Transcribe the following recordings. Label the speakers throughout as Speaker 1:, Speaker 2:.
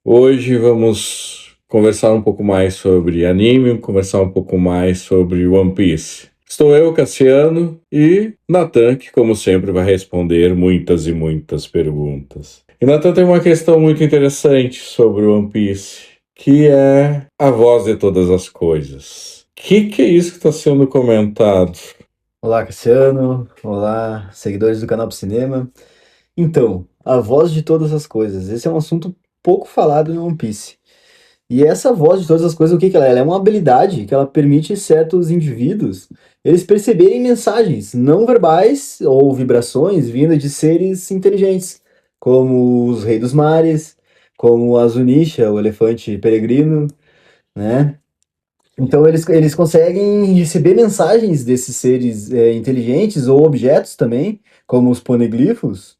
Speaker 1: Hoje vamos conversar um pouco mais sobre anime, conversar um pouco mais sobre One Piece. Estou eu, Cassiano, e Natan, que como sempre vai responder muitas e muitas perguntas. E Natan tem uma questão muito interessante sobre One Piece, que é a voz de todas as coisas. Que é isso que está sendo comentado?
Speaker 2: Olá, Cassiano. Olá, seguidores do canal Pro Cinema. Então, a voz de todas as coisas. Esse é um assunto pouco falado em One Piece. E essa voz de todas as coisas, o que que ela é? Ela é uma habilidade que ela permite certos indivíduos eles perceberem mensagens não verbais ou vibrações vindas de seres inteligentes, como os Reis dos Mares, como a Zunisha, o elefante peregrino, né? Então eles conseguem receber mensagens desses seres inteligentes ou objetos também, como os poneglifos,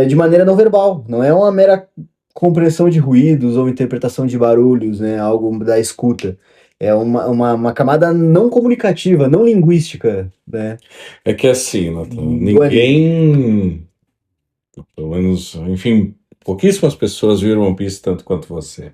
Speaker 2: de maneira não verbal. Não é uma mera compreensão de ruídos ou interpretação de barulhos, né? Algo da escuta. É uma camada não comunicativa, não linguística, né?
Speaker 1: É que assim, Natan,
Speaker 2: Do anime.
Speaker 1: ninguém, pelo menos, enfim, pouquíssimas pessoas viram One Piece tanto quanto você.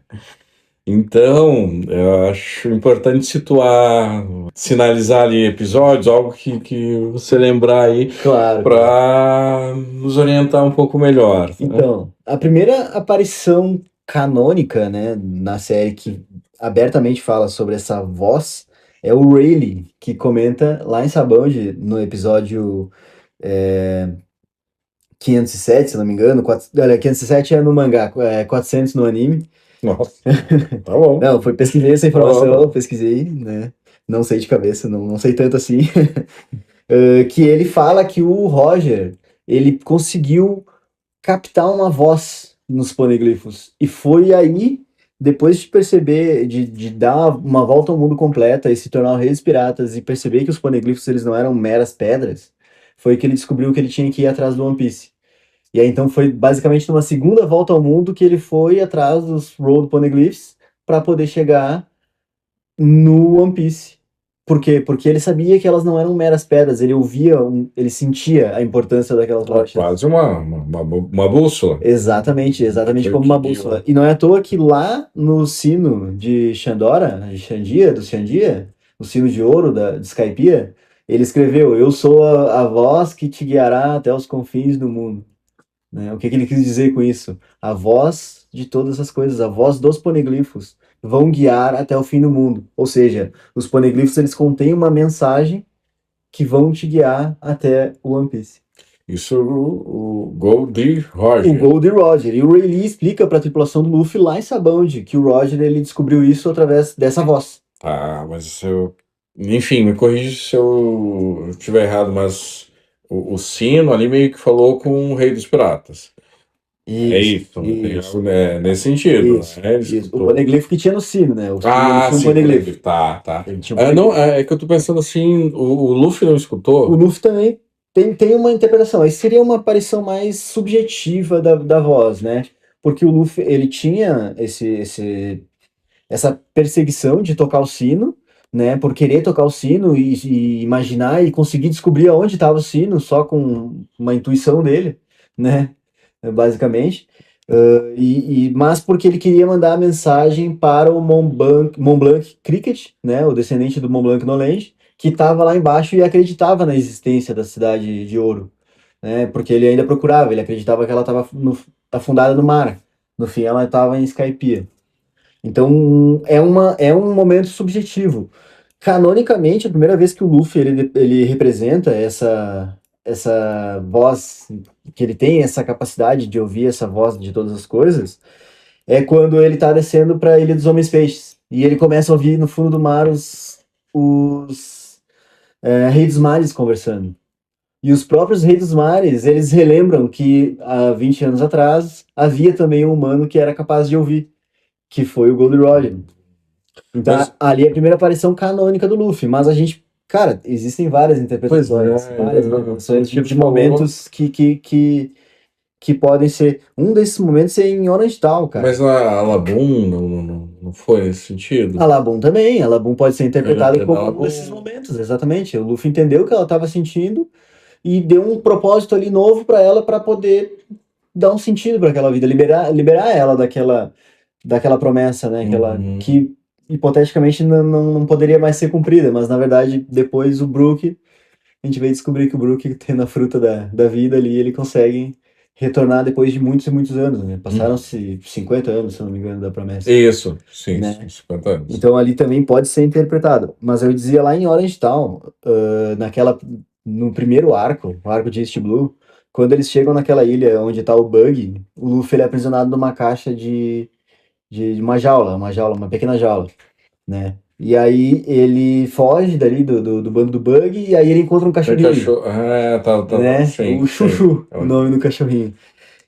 Speaker 1: Então, eu acho importante situar, sinalizar ali episódios, algo que você lembrar aí
Speaker 2: Claro, claro.
Speaker 1: para nos orientar um pouco melhor, né?
Speaker 2: Então, a primeira aparição canônica, né, na série que abertamente fala sobre essa voz é o Rayleigh, que comenta lá em Sabaody, no episódio é, 507, se não me engano. Olha, 507 é no mangá, 400 no anime.
Speaker 1: Nossa, tá bom.
Speaker 2: Não, pesquisei essa
Speaker 1: Tá bom, tá
Speaker 2: informação,
Speaker 1: bom.
Speaker 2: pesquisei, né? Não sei de cabeça, não sei tanto assim. Que ele fala que o Roger, ele conseguiu captar uma voz nos poneglyphos. E foi aí, depois de perceber, de dar uma volta ao mundo completa e se tornar o rei dos piratas e perceber que os poneglyphos eles não eram meras pedras, foi que ele descobriu que ele tinha que ir atrás do One Piece. E aí então foi basicamente numa segunda volta ao mundo que ele foi atrás dos Road Poneglyphs para poder chegar no One Piece. Por quê? Porque ele sabia que elas não eram meras pedras, ele ouvia, ele sentia a importância daquelas
Speaker 1: É
Speaker 2: rochas.
Speaker 1: quase uma bússola.
Speaker 2: Exatamente, exatamente
Speaker 1: Foi o
Speaker 2: como
Speaker 1: que
Speaker 2: uma
Speaker 1: guiou.
Speaker 2: bússola. E não é à toa que lá no sino de Xandora, de Xandia, do Xandia, o sino de ouro de Skypiea, ele escreveu: Eu sou a voz que te guiará até os confins do mundo. Né? O que que ele quis dizer com isso? A voz de todas as coisas, a voz dos poneglifos vão guiar até o fim do mundo. Ou seja, os poneglifos eles contêm uma mensagem que vão te guiar até o One Piece.
Speaker 1: Isso o Goldie
Speaker 2: O
Speaker 1: Roger.
Speaker 2: Gold Roger. E o Rayleigh explica para a tripulação do Luffy lá em Sabaody que o Roger ele descobriu isso através dessa voz.
Speaker 1: Tá, mas eu. Enfim, me corrija se eu estiver errado, mas o Sino ali meio que falou com o Rei dos Piratas. É
Speaker 2: Isso,
Speaker 1: isso, né? Tem
Speaker 2: isso,
Speaker 1: algo, né, nesse sentido,
Speaker 2: isso,
Speaker 1: né? Ele
Speaker 2: isso. O
Speaker 1: escutou.
Speaker 2: poneglifo que tinha no sino, né? O sino ele
Speaker 1: Ah,
Speaker 2: tinha um
Speaker 1: sim,
Speaker 2: poneglifo.
Speaker 1: Poneglyph. Tá, tá.
Speaker 2: Ele tinha um
Speaker 1: É, não,
Speaker 2: poneglifo.
Speaker 1: é que eu tô pensando assim, o Luffy não
Speaker 2: O
Speaker 1: escutou?
Speaker 2: Luffy também tem uma interpretação. Aí seria uma aparição mais subjetiva da voz, né? Porque o Luffy, ele tinha essa perseguição de tocar o sino, né? Por querer tocar o sino e imaginar e conseguir descobrir aonde estava o sino só com uma intuição dele, né? Basicamente. Mas porque ele queria mandar a mensagem para o Mont Blanc Cricket, né? O descendente do Mont Blanc Knowledge, que estava lá embaixo e acreditava na existência da cidade de Ouro, né? Porque ele ainda procurava, ele acreditava que ela estava afundada no mar. No fim, ela estava em Skypiea. Então, é um momento subjetivo. Canonicamente, a primeira vez que o Luffy ele representa essa voz, que ele tem essa capacidade de ouvir essa voz de todas as coisas, é quando ele tá descendo para a Ilha dos Homens Peixes. E ele começa a ouvir no fundo do mar os Reis dos Mares conversando. E os próprios Reis dos Mares, eles relembram que há 20 anos atrás havia também um humano que era capaz de ouvir, que foi o Gold Roger. Então,
Speaker 1: Mas,
Speaker 2: ali é a primeira aparição canônica do Luffy, mas a gente, cara, existem várias
Speaker 1: pois
Speaker 2: interpretações,
Speaker 1: é,
Speaker 2: várias
Speaker 1: quando
Speaker 2: interpretações
Speaker 1: a gente
Speaker 2: de
Speaker 1: falou.
Speaker 2: momentos que podem ser. Um desses momentos é em Orange Town, cara.
Speaker 1: Mas a Alabum não foi nesse
Speaker 2: A
Speaker 1: sentido?
Speaker 2: Labum também, a Labum pode ser interpretada
Speaker 1: É da
Speaker 2: como um desses
Speaker 1: Alabum.
Speaker 2: momentos, exatamente. O Luffy entendeu o que ela estava sentindo e deu um propósito ali novo para ela para poder dar um sentido para aquela vida, liberar ela daquela promessa, né? Que hipoteticamente não poderia mais ser cumprida, mas na verdade depois a gente veio descobrir que o Brook, tendo a fruta da vida ali, ele consegue retornar depois de muitos e muitos anos, né? Passaram-se 50 anos, se eu não me engano, da promessa,
Speaker 1: Isso, sim,
Speaker 2: né?
Speaker 1: 50 anos.
Speaker 2: Então ali também pode ser interpretado. Mas eu dizia lá em Orange Town, no primeiro arco, o arco de East Blue, quando eles chegam naquela ilha onde tá o Bug, o Luffy ele é aprisionado numa caixa de uma pequena jaula, né? E aí ele foge dali do bando do Bug e aí ele encontra um
Speaker 1: Tem
Speaker 2: cachorrinho,
Speaker 1: cachorro. Ah, tá,
Speaker 2: né?
Speaker 1: sim,
Speaker 2: O
Speaker 1: sim.
Speaker 2: Chuchu, o nome do cachorrinho.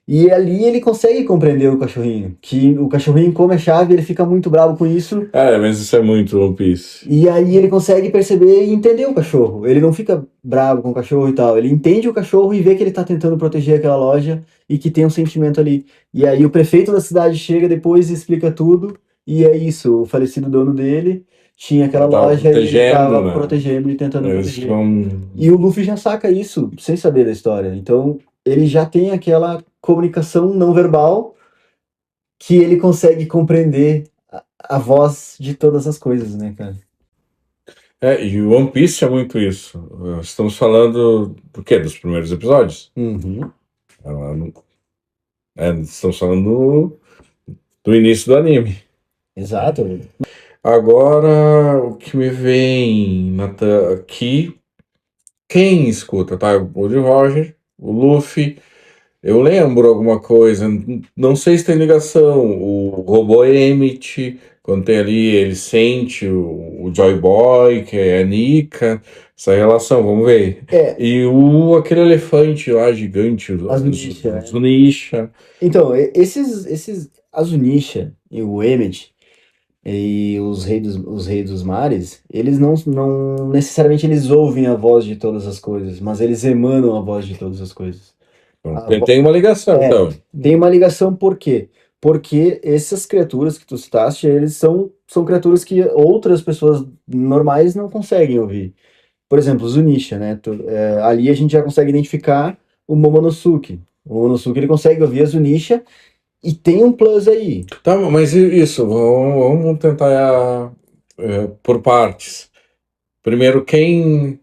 Speaker 2: E ali ele consegue compreender o cachorrinho, que o cachorrinho come a chave, ele fica muito bravo com isso,
Speaker 1: Mas isso é muito One Piece.
Speaker 2: e aí ele consegue perceber e entender o cachorro. Ele não fica bravo com o cachorro e tal, ele entende o cachorro e vê que ele tá tentando proteger aquela loja e que tem um sentimento ali. E aí o prefeito da cidade chega depois e explica tudo, e é isso, o falecido dono dele tinha aquela
Speaker 1: Ele tava
Speaker 2: loja e ele
Speaker 1: protegendo,
Speaker 2: tava
Speaker 1: né?
Speaker 2: protegendo e tentando
Speaker 1: Eles
Speaker 2: proteger.
Speaker 1: vão.
Speaker 2: E o Luffy já saca isso sem saber da história. Então, ele já tem aquela comunicação não verbal que ele consegue compreender a voz de todas as coisas, né, cara?
Speaker 1: E o One Piece é muito isso. Estamos falando do quê? Dos primeiros episódios?
Speaker 2: Uhum.
Speaker 1: Ela não- estamos falando do início do anime.
Speaker 2: Exato.
Speaker 1: Agora, o que me vem aqui, quem escuta, tá? O Gold Roger, o Luffy, eu lembro alguma coisa, não sei se tem ligação, o robô Emmett, quando tem ali, ele sente o Joy Boy, que é a Nika, essa relação, vamos ver.
Speaker 2: É,
Speaker 1: E aquele elefante lá, gigante,
Speaker 2: as Zunisha, né?
Speaker 1: Zunisha.
Speaker 2: Então, esses Azunisha e o Emmet e os reis dos mares, eles não necessariamente eles ouvem a voz de todas as coisas, mas eles emanam a voz de todas as coisas. A
Speaker 1: Tem uma ligação,
Speaker 2: É,
Speaker 1: então.
Speaker 2: tem uma ligação por quê? Porque essas criaturas que tu citaste, eles são criaturas que outras pessoas normais não conseguem ouvir. Por exemplo, Zunisha, né? Ali a gente já consegue identificar o Momonosuke. O Momonosuke ele consegue ouvir a Zunisha e tem um plus aí.
Speaker 1: Tá, mas isso, vamos tentar por partes. Primeiro, quem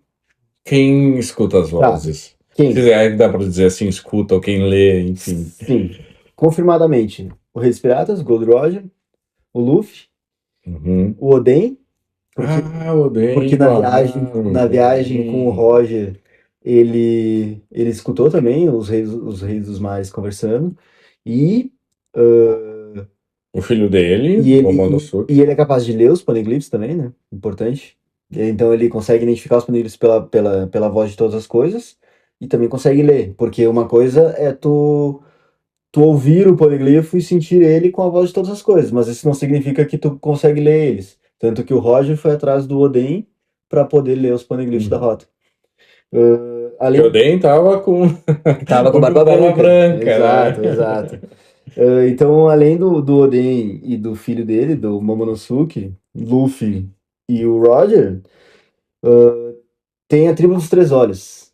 Speaker 1: escuta as
Speaker 2: Tá,
Speaker 1: vozes? Se
Speaker 2: quem?
Speaker 1: quiser, dá para dizer assim, escuta ou quem lê, enfim.
Speaker 2: Sim, confirmadamente. O Rei dos Piratas, Gold Roger, o Luffy,
Speaker 1: Uhum.
Speaker 2: o Oden, porque
Speaker 1: Odeio,
Speaker 2: porque na viagem com o
Speaker 1: Odeio.
Speaker 2: Roger, ele escutou também os reis dos mares conversando, e, ah,
Speaker 1: O filho dele,
Speaker 2: e,
Speaker 1: o
Speaker 2: ele,
Speaker 1: Momonosuke.
Speaker 2: e ele é capaz de ler os poneglyphs também, né? Importante. Então ele consegue identificar os poneglyphs pela voz de todas as coisas, e também consegue ler, porque uma coisa é tu ouvir o poliglifo e sentir ele com a voz de todas as coisas, mas isso não significa que tu consegue ler eles. Tanto que o Roger foi atrás do Oden para poder ler os poliglifos da rota.
Speaker 1: Que o
Speaker 2: Além
Speaker 1: Oden tava com
Speaker 2: tava com barba
Speaker 1: barba
Speaker 2: branca.
Speaker 1: branca,
Speaker 2: Exato,
Speaker 1: né?
Speaker 2: exato. Então, além do Oden e do filho dele, do Momonosuke, Luffy e o Roger, tem a tribo dos Três Olhos.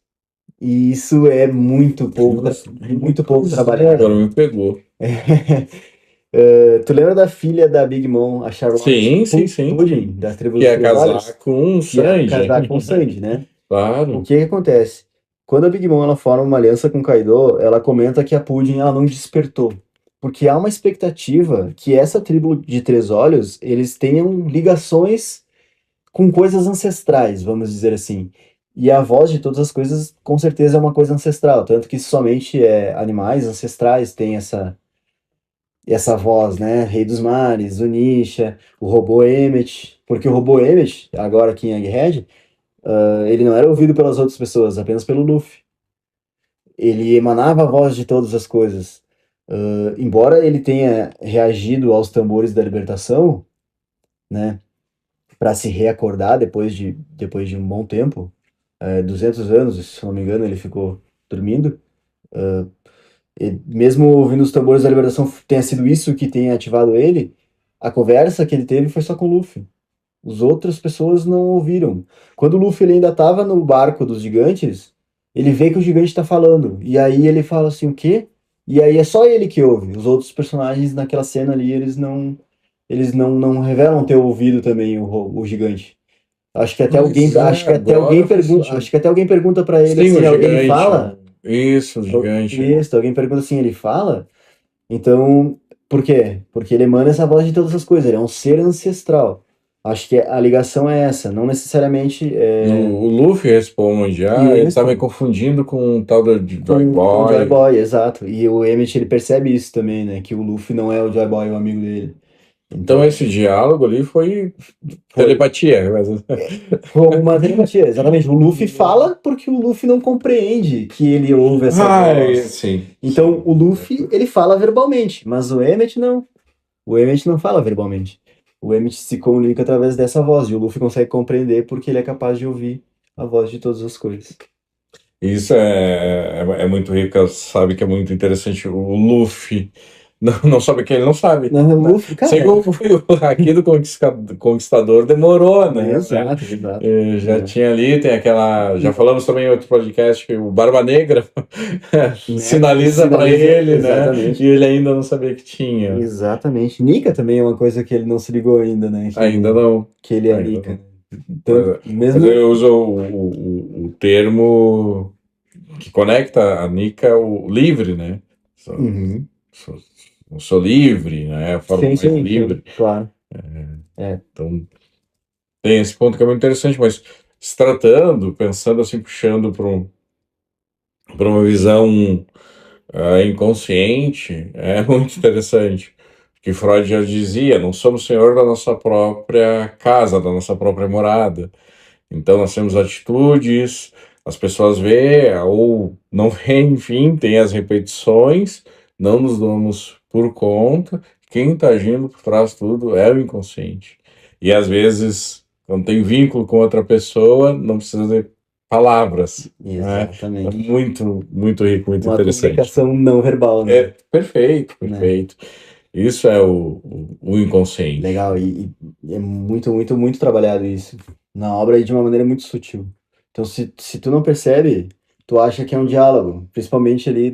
Speaker 2: E isso é muito pouco
Speaker 1: Agora
Speaker 2: trabalhado.
Speaker 1: me pegou.
Speaker 2: Tu lembra da filha da Big Mom, a Charlotte
Speaker 1: Sim.
Speaker 2: Pudding, da tribo
Speaker 1: Que
Speaker 2: dos
Speaker 1: é
Speaker 2: Três
Speaker 1: casar
Speaker 2: Olhos?
Speaker 1: com o
Speaker 2: Que ia
Speaker 1: Sanji.
Speaker 2: casar com o Sanji, né? O
Speaker 1: Claro.
Speaker 2: que que acontece? Quando a Big Mom ela forma uma aliança com o Kaido, ela comenta que a Pudding ela não despertou. Porque há uma expectativa que essa tribo de Três Olhos, eles tenham ligações com coisas ancestrais, vamos dizer assim. E a voz de todas as coisas, com certeza, é uma coisa ancestral. Tanto que somente animais ancestrais têm essa voz, né? Rei dos Mares, Zunisha, o robô Emmet. Porque o robô Emmet, agora aqui em Egghead, ele não era ouvido pelas outras pessoas, apenas pelo Luffy. Ele emanava a voz de todas as coisas. Embora ele tenha reagido aos tambores da libertação, né? Para se reacordar depois de um bom tempo, 200 anos, se não me engano, ele ficou dormindo. E mesmo ouvindo os tambores da libertação tenha sido isso que tenha ativado ele, a conversa que ele teve foi só com o Luffy. As outras pessoas não ouviram. Quando o Luffy ele ainda estava no barco dos gigantes, ele vê que o gigante está falando. E aí ele fala assim: o quê? E aí é só ele que ouve. Os outros personagens naquela cena ali, eles não revelam ter ouvido também o gigante.
Speaker 1: Pois é, agora faz
Speaker 2: Acho
Speaker 1: sentido.
Speaker 2: que até alguém pergunta pra ele
Speaker 1: Sim,
Speaker 2: assim,
Speaker 1: o
Speaker 2: ele
Speaker 1: gigante.
Speaker 2: fala?
Speaker 1: Isso, o gigante.
Speaker 2: Isso, alguém pergunta assim, ele fala? Então, por quê? Porque ele emana essa voz de todas as coisas, ele é um ser ancestral. Acho que a ligação é essa, não necessariamente
Speaker 1: O Luffy responde,
Speaker 2: e ele
Speaker 1: ele tá me
Speaker 2: responde
Speaker 1: confundindo com um tal de Joy
Speaker 2: com o Joy
Speaker 1: Boy.
Speaker 2: Boy, exato. E o Emmett ele percebe isso também, né? Que o Luffy não é o Joy Boy, o amigo dele.
Speaker 1: Então
Speaker 2: Então,
Speaker 1: esse diálogo ali foi
Speaker 2: foi
Speaker 1: telepatia. Mas...
Speaker 2: como uma telepatia, exatamente. O Luffy fala porque o Luffy não compreende que ele ouve essa voz.
Speaker 1: Sim,
Speaker 2: Então,
Speaker 1: sim.
Speaker 2: o Luffy, ele fala verbalmente, mas o Emmett não. O Emmett não fala verbalmente. O Emmett se comunica através dessa voz, e o Luffy consegue compreender porque ele é capaz de ouvir a voz de todas as coisas.
Speaker 1: Isso é muito rico, sabe que é muito interessante. O Luffy não sabe que ele não sabe,
Speaker 2: Não, o
Speaker 1: né?
Speaker 2: Luffy,
Speaker 1: Sei
Speaker 2: cara,
Speaker 1: que aqui do Conquistador demorou,
Speaker 2: é
Speaker 1: né?
Speaker 2: exato, exato.
Speaker 1: Já
Speaker 2: Né?
Speaker 1: tinha ali, tem aquela. Já
Speaker 2: E-
Speaker 1: falamos também em outro podcast que o Barba Negra
Speaker 2: Né?
Speaker 1: sinaliza para
Speaker 2: Sinaliza
Speaker 1: ele, né? E
Speaker 2: exatamente.
Speaker 1: ele ainda não sabia que tinha.
Speaker 2: Exatamente. Nika também é uma coisa que ele não se ligou ainda, né?
Speaker 1: Ainda não.
Speaker 2: Que ele é
Speaker 1: Ainda
Speaker 2: Nika.
Speaker 1: não.
Speaker 2: Tanto,
Speaker 1: Mas
Speaker 2: mesmo.
Speaker 1: eu uso o termo que conecta a Nika o livre, né? Sou,
Speaker 2: Uhum.
Speaker 1: sou, sou livre, né? A forma
Speaker 2: Sim,
Speaker 1: mais
Speaker 2: sim, sim,
Speaker 1: livre.
Speaker 2: claro. É.
Speaker 1: Então, tem esse ponto que é muito interessante, mas se tratando, pensando assim, puxando para uma visão inconsciente, é muito interessante. Que Freud já dizia, não somos senhor da nossa própria casa, da nossa própria morada. Então nós temos atitudes, as pessoas veem ou não veem, enfim, tem as repetições, não nos damos por conta. Quem está agindo por trás de tudo é o inconsciente. E às vezes, quando tem vínculo com outra pessoa, não precisa de palavras, né? É
Speaker 2: Exatamente.
Speaker 1: muito, muito rico, muito
Speaker 2: Uma
Speaker 1: interessante.
Speaker 2: comunicação não verbal, né?
Speaker 1: É perfeito,
Speaker 2: Né?
Speaker 1: perfeito. Isso é o inconsciente.
Speaker 2: Legal, e é muito, muito, muito trabalhado isso na obra e de uma maneira muito sutil. Então, se tu não percebe, tu acha que é um diálogo, principalmente ali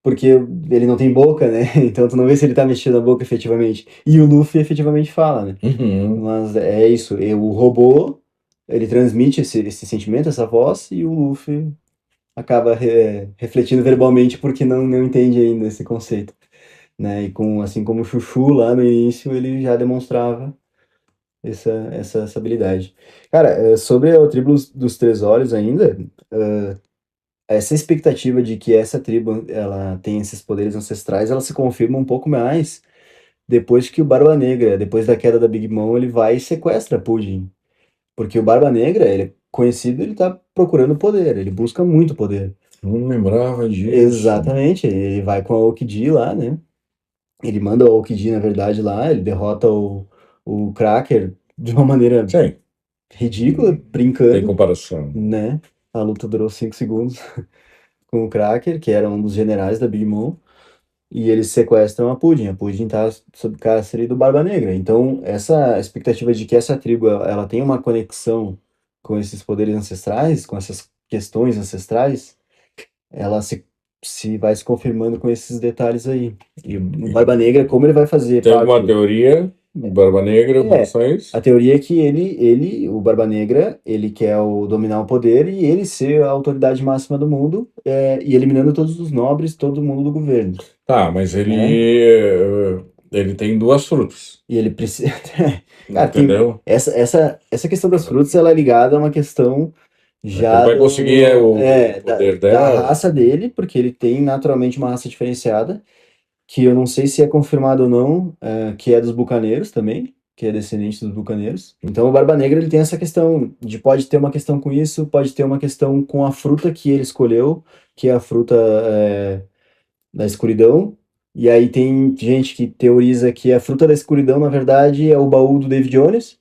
Speaker 2: porque ele não tem boca, né? Então tu não vê se ele tá mexendo a boca efetivamente. E o Luffy efetivamente fala, né?
Speaker 1: Uhum.
Speaker 2: Mas é isso, o robô, ele transmite esse sentimento, essa voz, e o Luffy acaba refletindo verbalmente porque não entende ainda esse conceito, né? E assim como o Chuchu lá no início, ele já demonstrava essa habilidade. Cara, sobre a tribo dos Três Olhos ainda, essa expectativa de que essa tribo ela tem esses poderes ancestrais, ela se confirma um pouco mais depois que o Barba Negra, depois da queda da Big Mom, ele vai e sequestra Pudding. Porque o Barba Negra, ele é conhecido, ele tá procurando poder, ele busca muito poder.
Speaker 1: Não lembrava disso.
Speaker 2: Exatamente, ele vai com a Okiji lá, né? Ele manda o Okiji, na verdade, lá, ele derrota o Cracker de uma maneira
Speaker 1: Sim,
Speaker 2: ridícula,
Speaker 1: tem
Speaker 2: brincando,
Speaker 1: comparação.
Speaker 2: né? A luta durou 5 segundos com o Cracker, que era um dos generais da Big Mom, e eles sequestram a Pudding. A Pudding tá sob cárcere do Barba Negra. Então, essa expectativa de que essa tribo ela tem uma conexão com esses poderes ancestrais, com essas questões ancestrais, ela se vai se confirmando com esses detalhes aí. E o Barba Negra, como ele vai fazer
Speaker 1: Tem alguma
Speaker 2: parte.
Speaker 1: teoria do Barba Negra com
Speaker 2: É,
Speaker 1: relação a isso?
Speaker 2: a teoria é que o Barba Negra, ele quer dominar o poder e ele ser a autoridade máxima do mundo, e eliminando todos os nobres, todo mundo do governo,
Speaker 1: Tá, mas
Speaker 2: né?
Speaker 1: ele tem duas frutas,
Speaker 2: E ele precisa. Cara, tem
Speaker 1: entendeu?
Speaker 2: essa questão das frutas, ela é ligada a uma questão
Speaker 1: É que ele
Speaker 2: já
Speaker 1: vai conseguir o
Speaker 2: da,
Speaker 1: poder
Speaker 2: da
Speaker 1: dela.
Speaker 2: raça dele, porque ele tem naturalmente uma raça diferenciada, que eu não sei se é confirmado ou não, que é dos bucaneiros também, que é descendente dos bucaneiros. Então o Barba Negra ele tem essa questão de pode ter uma questão com isso, pode ter uma questão com a fruta que ele escolheu, que é a fruta da escuridão. E aí tem gente que teoriza que a fruta da escuridão, na verdade, é o baú do David Jones,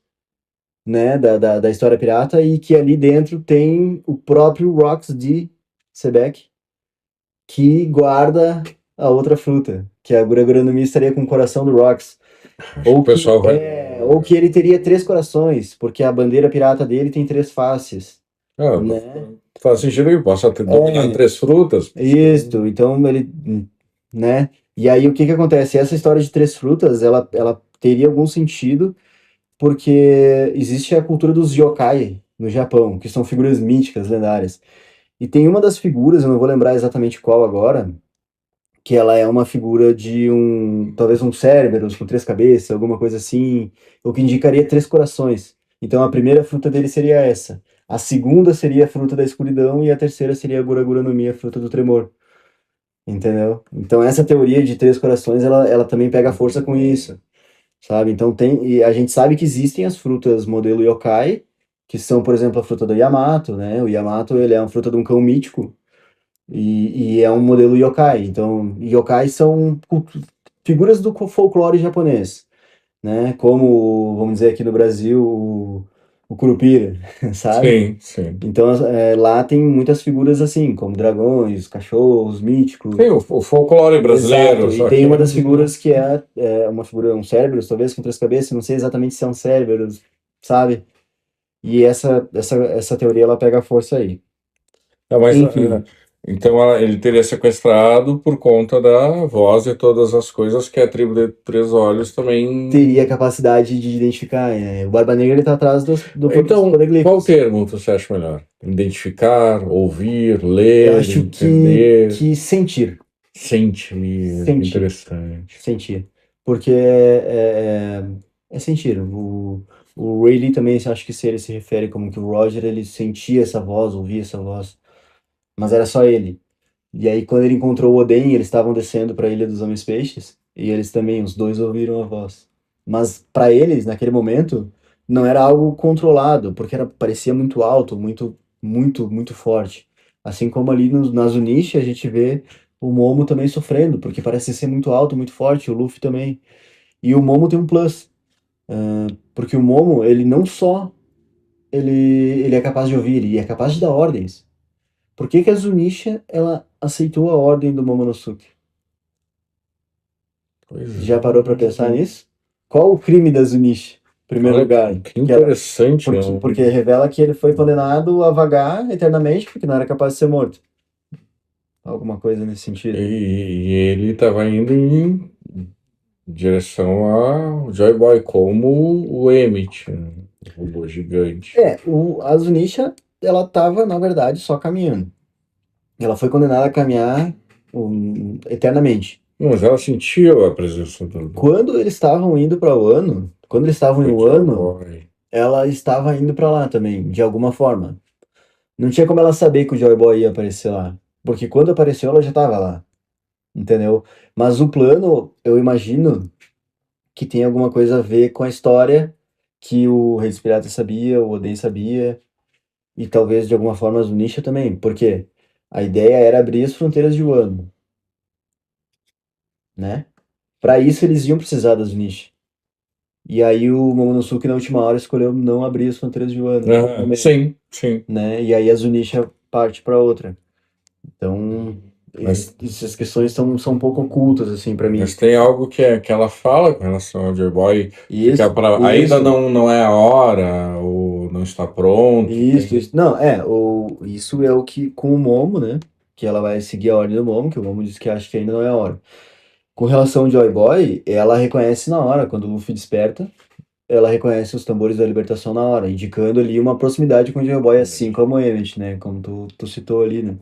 Speaker 2: né, da história pirata, e que ali dentro tem o próprio Rox de Sebek, que guarda a outra fruta, que a Gura no Mi estaria com o coração do Rox.
Speaker 1: Acho que o pessoal vai.
Speaker 2: Ou que ele teria três corações, porque a bandeira pirata dele tem três faces,
Speaker 1: Ah,
Speaker 2: né?
Speaker 1: Faz sentido que possa ter dominado
Speaker 2: É,
Speaker 1: 3 frutas.
Speaker 2: isso, então ele, né? E aí o que que acontece? Essa história de três frutas, ela teria algum sentido porque existe a cultura dos yokai no Japão, que são figuras míticas, lendárias. E tem uma das figuras, eu não vou lembrar exatamente qual agora, que ela é uma figura de talvez um Cerberus com três cabeças, alguma coisa assim, o que indicaria três corações. Então a primeira fruta dele seria essa. A segunda seria a fruta da escuridão e a terceira seria a Gura Gura no Mi, a fruta do tremor. Entendeu? Então essa teoria de três corações, ela também pega força com isso, sabe? Então e a gente sabe que existem as frutas modelo yokai, que são, por exemplo, a fruta do Yamato, né? O Yamato, ele é uma fruta de um cão mítico e é um modelo yokai. Então, yokai são figuras do folclore japonês, né? Como, vamos dizer aqui no Brasil, o Curupira, sabe?
Speaker 1: Sim, sim.
Speaker 2: Então, lá tem muitas figuras assim, como dragões, cachorros, míticos.
Speaker 1: Tem o folclore brasileiro,
Speaker 2: Exato, e
Speaker 1: só
Speaker 2: tem
Speaker 1: que.
Speaker 2: uma das figuras que é uma figura, um Cerberus, talvez com três cabeças, não sei exatamente se é um Cerberus, sabe? E essa teoria, ela pega força aí.
Speaker 1: É, mas,
Speaker 2: Enfim,
Speaker 1: então ele teria sequestrado por conta da voz e todas as coisas que a tribo de Três Olhos
Speaker 2: teria a
Speaker 1: também.
Speaker 2: capacidade de identificar, o Barba Negra, ele tá atrás dos
Speaker 1: Então, qual
Speaker 2: poneglyphs.
Speaker 1: termo você acha melhor? Identificar, ouvir,
Speaker 2: Eu
Speaker 1: ler,
Speaker 2: acho que,
Speaker 1: entender,
Speaker 2: que sentir,
Speaker 1: sentir.
Speaker 2: sentir,
Speaker 1: Interessante.
Speaker 2: sentir, porque é sentir. O Ray Lee também, acho que se ele se refere como que o Roger, ele sentia essa voz, ouvia essa voz, mas era só ele. E aí, quando ele encontrou o Oden, eles estavam descendo para a Ilha dos Homens Peixes, e eles também, os dois ouviram a voz. Mas para eles, naquele momento, não era algo controlado, porque parecia muito alto, muito forte. Assim como ali na Zunichi, a gente vê o Momo também sofrendo, porque parece ser muito alto, muito forte, o Luffy também. E o Momo tem um plus, porque o Momo, ele não só ele, ele é capaz de ouvir, ele é capaz de dar ordens. Por que que a Zunisha, ela aceitou a ordem do Momonosuke?
Speaker 1: Pois
Speaker 2: Já parou pra pensar
Speaker 1: é.
Speaker 2: nisso? Qual o crime da Zunisha? Em primeiro
Speaker 1: Olha
Speaker 2: lugar,
Speaker 1: que
Speaker 2: que ela,
Speaker 1: interessante, né?
Speaker 2: porque revela que ele foi condenado a vagar eternamente porque não era capaz de ser morto. Alguma coisa nesse
Speaker 1: E,
Speaker 2: sentido.
Speaker 1: e ele estava indo em direção ao Joy Boy, como o Emmett, né? O robô gigante.
Speaker 2: A Zunisha, ela tava, na verdade, só caminhando. Ela foi condenada a caminhar eternamente.
Speaker 1: Não, mas ela sentiu a presença
Speaker 2: Quando eles estavam indo para o ano, quando eles estavam em
Speaker 1: do Joy
Speaker 2: Wano,
Speaker 1: Boy.
Speaker 2: ela estava indo para lá também, de alguma forma. Não tinha como ela saber que o Joy Boy ia aparecer lá. Porque quando apareceu, ela já estava lá. Entendeu? Mas o plano, eu imagino que tem alguma coisa a ver com a história que o Rei dos Piratas sabia, o Oden sabia, e talvez de alguma forma a Zunisha também. Porque a ideia era abrir as fronteiras de Wano, né? Para isso eles iam precisar da Zunisha. E aí o Momonosuke na última hora escolheu não abrir as fronteiras de Wano naquele
Speaker 1: Ah,
Speaker 2: momento,
Speaker 1: sim, sim.
Speaker 2: né? E aí a Zunisha parte para outra. Então,
Speaker 1: Mas,
Speaker 2: essas questões são um pouco ocultas, assim, para
Speaker 1: mas
Speaker 2: mim.
Speaker 1: tem algo que ela fala com relação ao Joy Boy, ficar
Speaker 2: Isso,
Speaker 1: para. Ainda
Speaker 2: isso,
Speaker 1: não é a hora, ou não está pronto. Tem.
Speaker 2: isso. Não, isso é o que, com o Momo, né? Que ela vai seguir a ordem do Momo, que o Momo diz que acha que ainda não é a hora. Com relação ao Joy Boy, ela reconhece na hora, quando o Luffy desperta, ela reconhece os tambores da libertação na hora, indicando ali uma proximidade com o Joy Boy, assim como o Emmett, né? Como tu citou ali, né?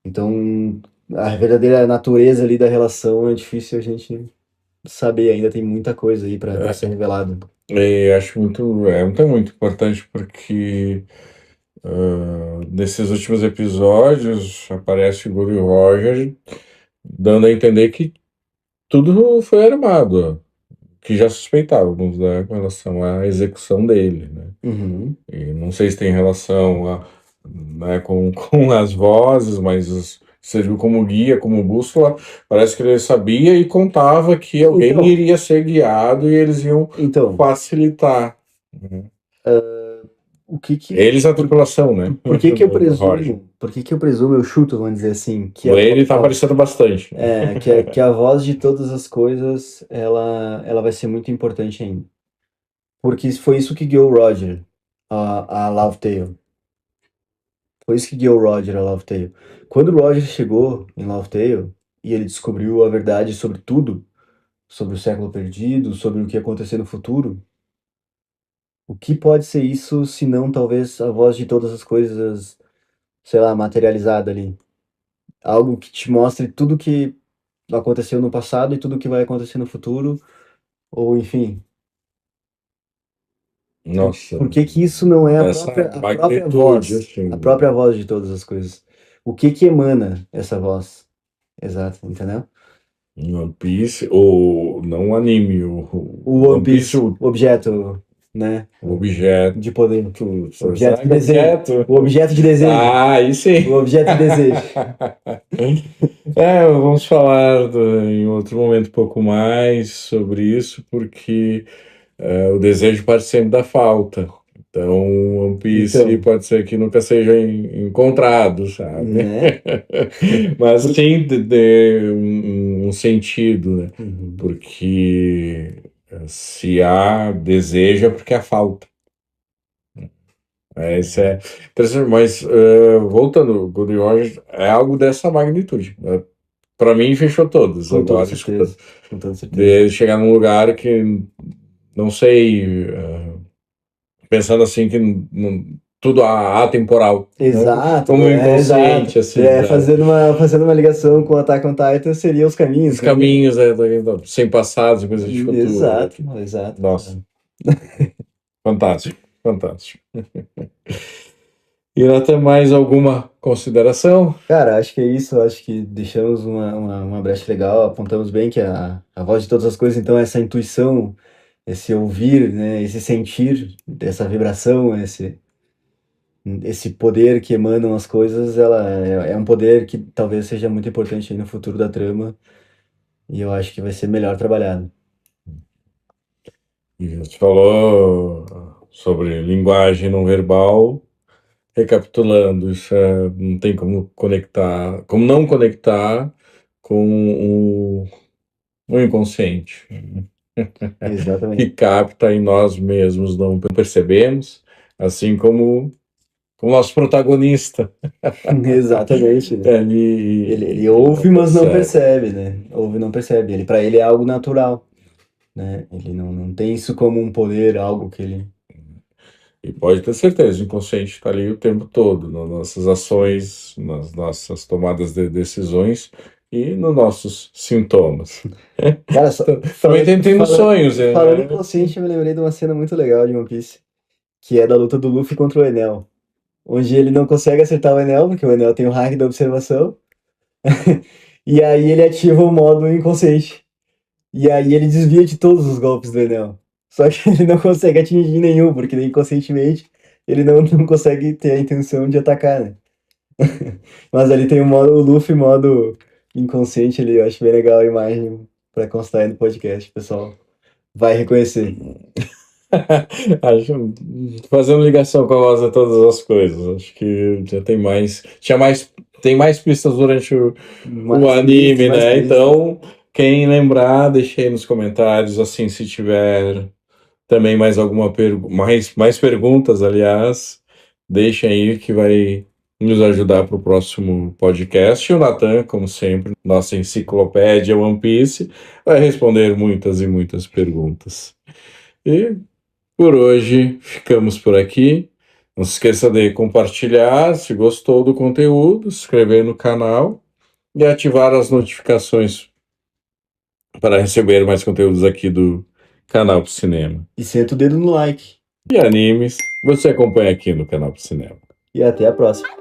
Speaker 2: Então, a verdadeira natureza ali da relação é difícil a gente saber, ainda tem muita coisa aí pra ser revelada.
Speaker 1: Acho muito importante porque nesses últimos episódios aparece o Goldie Roger dando a entender que tudo foi armado, que já suspeitávamos, né, com relação à execução dele, né?
Speaker 2: Uhum.
Speaker 1: E não sei se tem relação né, com as vozes, mas serviu como guia, como bússola. Parece que ele sabia e contava que alguém
Speaker 2: Então,
Speaker 1: iria ser guiado e eles iam
Speaker 2: então,
Speaker 1: facilitar, né?
Speaker 2: o que que,
Speaker 1: Eles, a tripulação, né?
Speaker 2: por que que eu
Speaker 1: Do Roger.
Speaker 2: presumo, eu chuto, vamos dizer assim, que
Speaker 1: O ele tá aparecendo bastante, né?
Speaker 2: que a voz de todas as coisas, ela vai ser muito importante ainda. Porque foi isso que guiou o Roger a Laugh Tale. Foi isso que guiou o Roger a Laugh Tale. Quando o Roger chegou em Laugh Tale e ele descobriu a verdade sobre tudo, sobre o século perdido, sobre o que ia acontecer no futuro, o que pode ser isso se não talvez a voz de todas as coisas, sei lá, materializada ali? Algo que te mostre tudo que aconteceu no passado e tudo que vai acontecer no futuro, ou enfim,
Speaker 1: Nossa,
Speaker 2: por que que isso não é
Speaker 1: essa magnitude,
Speaker 2: a
Speaker 1: assim,
Speaker 2: própria voz de todas as coisas? O que que emana essa voz? Exato, entendeu?
Speaker 1: em One Piece, ou não o anime,
Speaker 2: O
Speaker 1: o
Speaker 2: One
Speaker 1: One Piece,
Speaker 2: Piece, o objeto, né,
Speaker 1: o objeto.
Speaker 2: de poder,
Speaker 1: Será
Speaker 2: objeto de
Speaker 1: que é
Speaker 2: desejo,
Speaker 1: objeto?
Speaker 2: o objeto de desejo,
Speaker 1: Ah, aí
Speaker 2: o
Speaker 1: sim.
Speaker 2: objeto de desejo.
Speaker 1: Vamos falar em outro momento um pouco mais sobre isso, porque o desejo parte sempre da falta. Então, One Piece
Speaker 2: Então,
Speaker 1: pode ser que nunca seja encontrado, sabe?
Speaker 2: né?
Speaker 1: Mas
Speaker 2: Por-
Speaker 1: sim de um sentido, né?
Speaker 2: Uhum.
Speaker 1: Porque se há desejo é porque há falta. Isso é interessante, mas voltando, o Goldie Roger é algo dessa magnitude. Para mim, fechou todas.
Speaker 2: Com toda
Speaker 1: Agora, escuta,
Speaker 2: certeza, com toda certeza.
Speaker 1: de chegar num lugar que, não sei, pensando assim, que tudo atemporal, né?
Speaker 2: Exato,
Speaker 1: Como o
Speaker 2: é exato.
Speaker 1: inconsciente, assim,
Speaker 2: É, fazendo uma ligação com Attack on Titan seria os
Speaker 1: os
Speaker 2: caminhos, né?
Speaker 1: caminhos sem passados e coisas de futuro.
Speaker 2: Exato, exato.
Speaker 1: Nossa, fantástico, fantástico. E até mais alguma consideração?
Speaker 2: Cara, acho que é isso. Acho que deixamos uma brecha legal. Apontamos bem que a voz de todas as coisas, então, essa intuição, esse ouvir, né? Esse sentir, essa vibração, esse poder que emanam as coisas, ela é um poder que talvez seja muito importante aí no futuro da trama. E eu acho que vai ser melhor trabalhado.
Speaker 1: E a gente falou sobre linguagem não verbal. Recapitulando, isso não tem como conectar, como não conectar com o inconsciente, que
Speaker 2: Exatamente.
Speaker 1: capta em nós mesmos, não percebemos, assim como nosso protagonista,
Speaker 2: Exatamente, né? Ele
Speaker 1: ele não
Speaker 2: ouve, mas não
Speaker 1: percebe.
Speaker 2: percebe, né? Ouve e não percebe. Para ele é algo natural, né? Ele não tem isso como um poder, algo que ele.
Speaker 1: E pode ter certeza, o inconsciente está ali o tempo todo, nas nossas ações, nas nossas tomadas de decisões e nos nossos sintomas.
Speaker 2: Cara, só,
Speaker 1: Também tem nos sonhos,
Speaker 2: falando
Speaker 1: né?
Speaker 2: inconsciente, eu me lembrei de uma cena muito legal de One Piece, que é da luta do Luffy contra o Enel, onde ele não consegue acertar o Enel, porque o Enel tem o hack da observação, e aí ele ativa o modo inconsciente. E aí ele desvia de todos os golpes do Enel. Só que ele não consegue atingir nenhum, porque inconscientemente ele não consegue ter a intenção de atacar, né? Mas ali tem o Luffy modo inconsciente ali, eu acho bem legal a imagem pra constar aí no podcast, pessoal. Vai reconhecer.
Speaker 1: Acho, fazendo ligação com a voz de todas as coisas, acho que já tem mais pistas durante o
Speaker 2: Mais pistas,
Speaker 1: anime,
Speaker 2: mais
Speaker 1: né?
Speaker 2: pistas.
Speaker 1: Então, quem lembrar, deixe aí nos comentários, assim, se tiver também mais alguma mais perguntas, aliás, deixem aí que vai nos ajudar para o próximo podcast. E o Natan, como sempre, nossa enciclopédia One Piece, vai responder muitas e muitas perguntas. E por hoje ficamos por aqui. Não se esqueça de compartilhar se gostou do conteúdo, se inscrever no canal e ativar as notificações para receber mais conteúdos aqui do canal pro Cinema.
Speaker 2: E senta o dedo no like.
Speaker 1: E animes, você acompanha aqui no canal pro Cinema.
Speaker 2: E até a próxima.